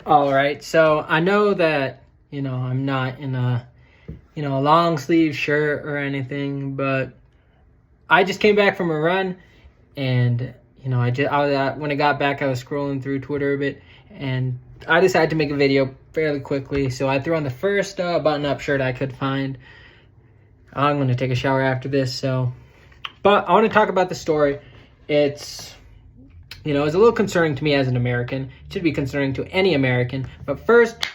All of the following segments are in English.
All right, so I know that, I'm not in a, a long sleeve shirt or anything, but I just came back from a run, and, when I got back, I was scrolling through Twitter a bit, and I decided to make a video fairly quickly, so I threw on the first button-up shirt I could find. I'm going to take a shower after this, but I want to talk about the story. It's a little concerning to me as an American. It should be concerning to any American. But first,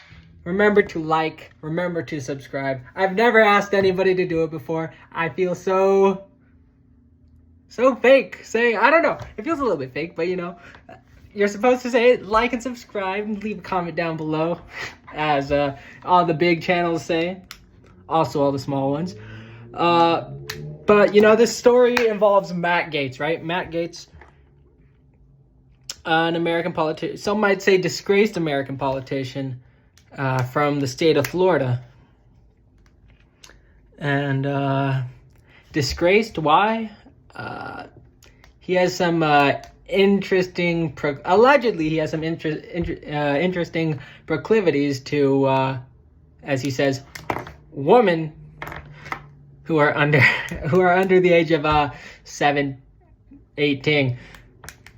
remember to like, remember to subscribe. I've never asked anybody to do it before. I feel so fake saying, I don't know. It feels a little bit fake, but you're supposed to say like and subscribe and leave a comment down below, as all the big channels say. Also all the small ones. But this story involves Matt Gaetz, right? Matt Gaetz, an American politician, some might say disgraced American politician from the state of Florida. And disgraced, why? He has some allegedly he has some interesting proclivities to, as he says, women who are under the age of 18.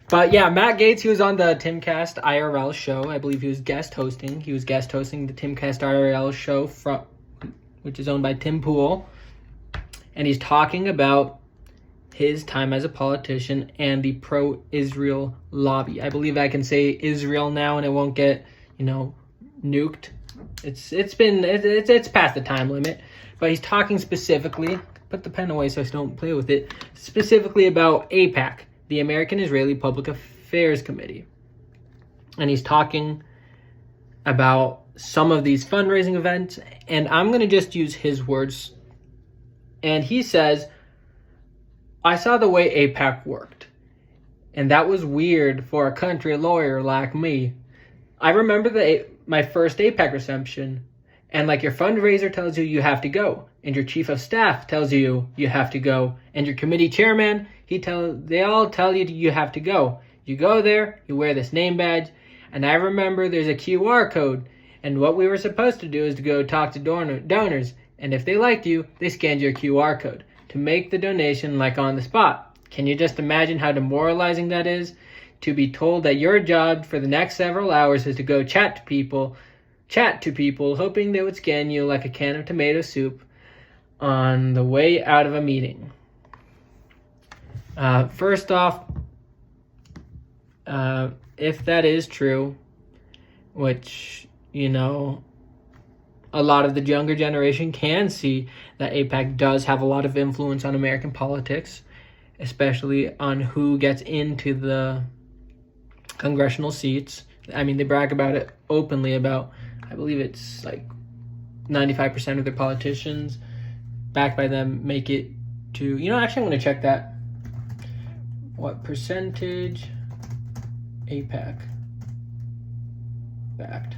But yeah, Matt Gaetz, he was on the TimCastIRL show. I believe he was guest hosting. He was guest hosting the TimCastIRL show, which is owned by Tim Pool. And he's talking about his time as a politician and the pro-Israel lobby. I believe I can say Israel now and it won't get, nuked. It's past the time limit. But he's talking specifically, put the pen away so I don't play with it, specifically about AIPAC, the American-Israeli Public Affairs Committee. And he's talking about some of these fundraising events, and I'm going to just use his words. And he says, I saw the way AIPAC worked, and that was weird for a country lawyer like me. I remember my first AIPAC reception, and like your fundraiser tells you you have to go, and your chief of staff tells you you have to go, and your committee chairman, they all tell you you have to go. You go there, you wear this name badge, and I remember there's a QR code, and what we were supposed to do is to go talk to donors, and if they liked you, they scanned your QR code to make the donation like on the spot. Can you just imagine how demoralizing that is? To be told that your job for the next several hours is to go chat to people, hoping they would scan you like a can of tomato soup on the way out of a meeting. First off, if that is true, which, a lot of the younger generation can see that AIPAC does have a lot of influence on American politics, especially on who gets into the congressional seats. I mean, they brag about it openly about, I believe it's like 95% of their politicians backed by them make it to, actually I'm going to check that. What percentage AIPAC backed?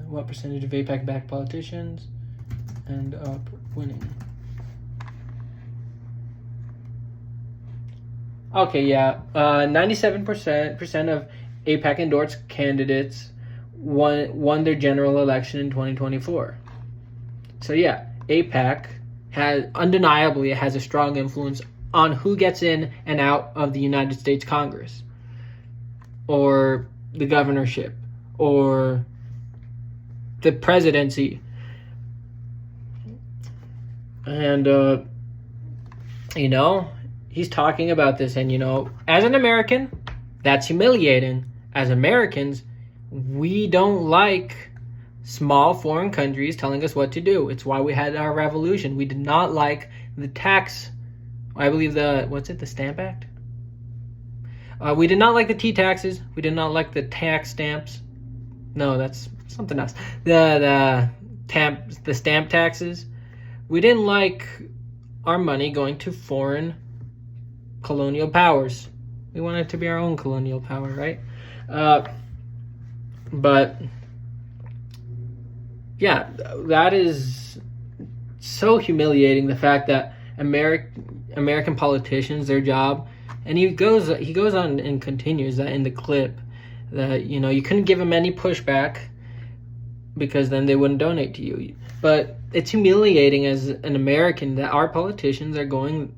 What percentage of AIPAC backed politicians end up winning? Okay, yeah, 97% of AIPAC endorsed candidates won their general election in 2024. So yeah, AIPAC undeniably has a strong influence on who gets in and out of the United States Congress, or the governorship, or the presidency. And he's talking about this, and as an American, that's humiliating. As Americans, we don't like small foreign countries telling us what to do. It's why we had our revolution. We did not like the tax, I believe the Stamp Act? We did not like the tea taxes. We did not like the tax stamps. No, that's something else. The stamp taxes. We didn't like our money going to foreign colonial powers. We wanted it to be our own colonial power, right? But yeah, that is so humiliating. The fact that American politicians, their job And he goes on and continues that in the clip that, you know, you couldn't give them any pushback because then they wouldn't donate to you. But it's humiliating as an American that our politicians are going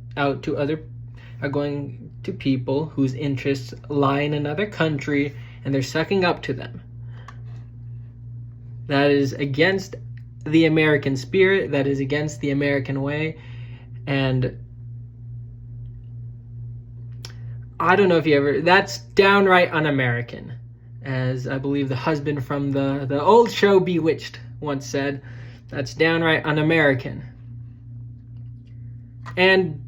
to people whose interests lie in another country, and they're sucking up to them. That is against the American spirit. That is against the American way. And I don't know if that's downright un-American, as I believe the husband from the old show Bewitched once said. That's downright un-American. And,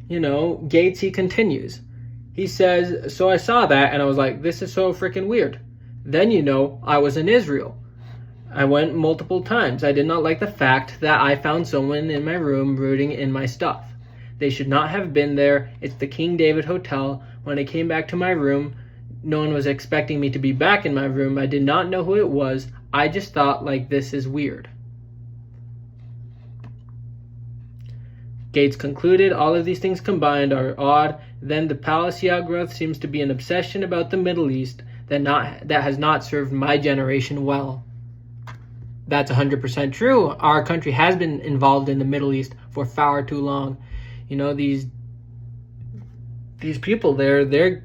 you know, Gaetz, he continues. He says, so I saw that and I was like, this is so freaking weird. Then, you know, I was in Israel. I went multiple times. I did not like the fact that I found someone in my room rooting in my stuff. They should not have been there. It's the King David Hotel. When I came back to my room, no one was expecting me to be back in my room. I did not know who it was. I just thought, like, this is weird. Gaetz concluded, all of these things combined are odd. Then the policy outgrowth seems to be an obsession about the Middle East that has not served my generation well. That's 100% true. Our country has been involved in the Middle East for far too long. You know, these people, they've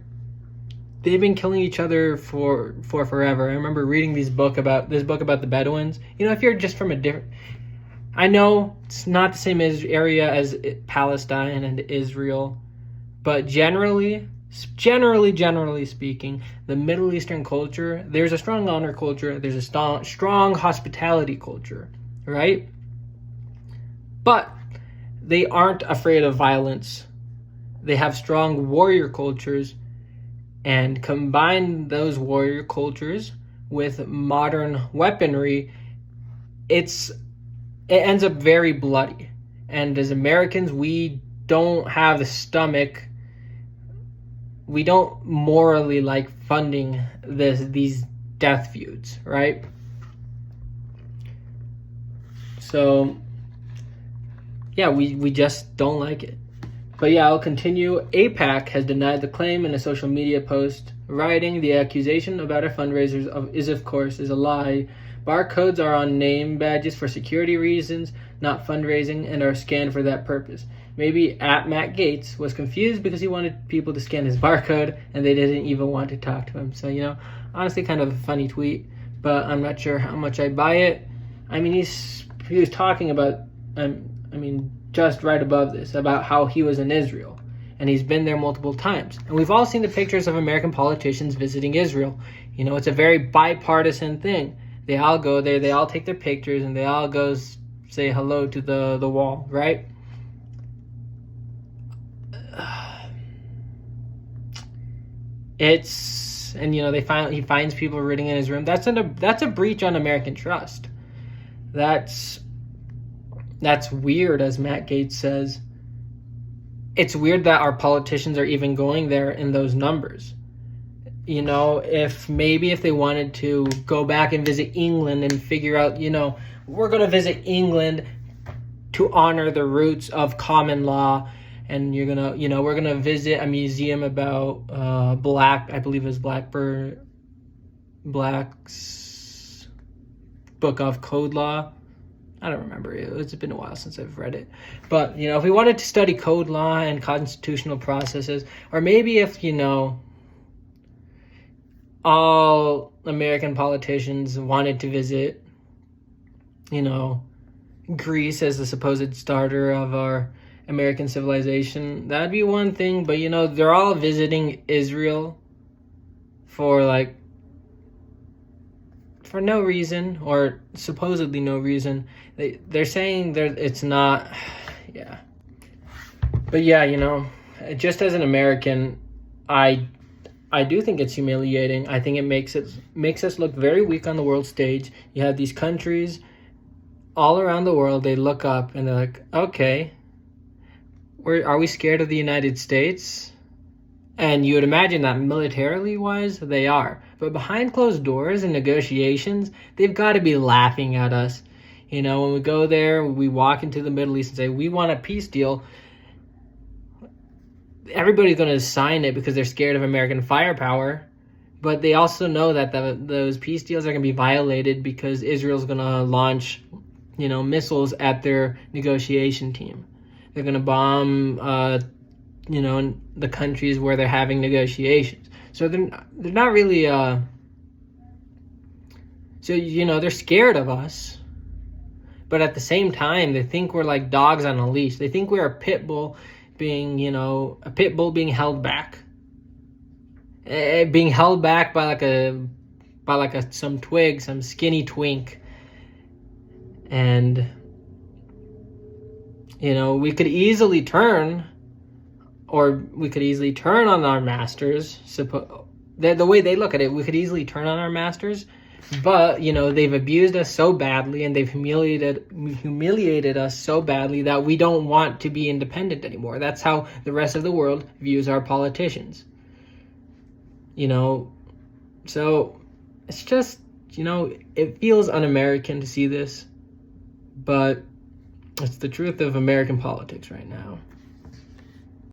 been killing each other for forever. I remember reading this book about the Bedouins. You know, if you're just from a different, I know it's not the same area as Palestine and Israel, but generally speaking, the Middle Eastern culture, there's a strong honor culture, there's a strong hospitality culture, right? But they aren't afraid of violence. They have strong warrior cultures, and combine those warrior cultures with modern weaponry, it ends up very bloody. And as Americans, we don't have the stomach, we don't morally like funding these death feuds, right? So yeah, we just don't like it. But yeah, I'll continue. AIPAC has denied the claim in a social media post, writing, the accusation about our fundraisers is of course a lie. Barcodes are on name badges for security reasons, not fundraising, and are scanned for that purpose. Maybe Matt Gaetz was confused because he wanted people to scan his barcode and they didn't even want to talk to him. So, you know, honestly kind of a funny tweet, but I'm not sure how much I buy it. I mean, he was talking about, just right above this, about how he was in Israel. And he's been there multiple times. And we've all seen the pictures of American politicians visiting Israel. You know, it's a very bipartisan thing. They all go there, they all take their pictures, and they all go say hello to the wall, right? And you know, he finds people rooting in his room. That's a breach on American trust. That's weird, as Matt Gaetz says. It's weird that our politicians are even going there in those numbers. You know, if they wanted to go back and visit England and figure out, you know, we're going to visit England to honor the roots of common law, and we're going to visit a museum about Black's book of code law. I don't remember. It's been a while since I've read it. But, you know, if we wanted to study code law and constitutional processes, or maybe if, you know, all American politicians wanted to visit, you know, Greece as the supposed starter of our American civilization, that'd be one thing. But, you know, they're all visiting Israel for no reason, or supposedly no reason. They're saying it's not, yeah. But yeah, you know, just as an American, I do think it's humiliating. I think it makes us look very weak on the world stage. You have these countries all around the world, they look up and they're like, okay, are we scared of the United States? And you would imagine that militarily wise, they are. But behind closed doors and negotiations, they've got to be laughing at us. You know, when we go there, we walk into the Middle East and say, we want a peace deal. everybody's going to sign it because they're scared of American firepower. But they also know that those peace deals are going to be violated because Israel's going to launch, missiles at their negotiation team. They're going to bomb, the countries where they're having negotiations. So they're not really, they're scared of us. But at the same time, they think we're like dogs on a leash. They think we're a pit bull being held back. Being held back by some twig, some skinny twink. And we could easily turn on our masters. The way they look at it, we could easily turn on our masters, but they've abused us so badly and they've humiliated us so badly that we don't want to be independent anymore. That's how the rest of the world views our politicians. So it's just, it feels un-American to see this, but it's the truth of American politics right now.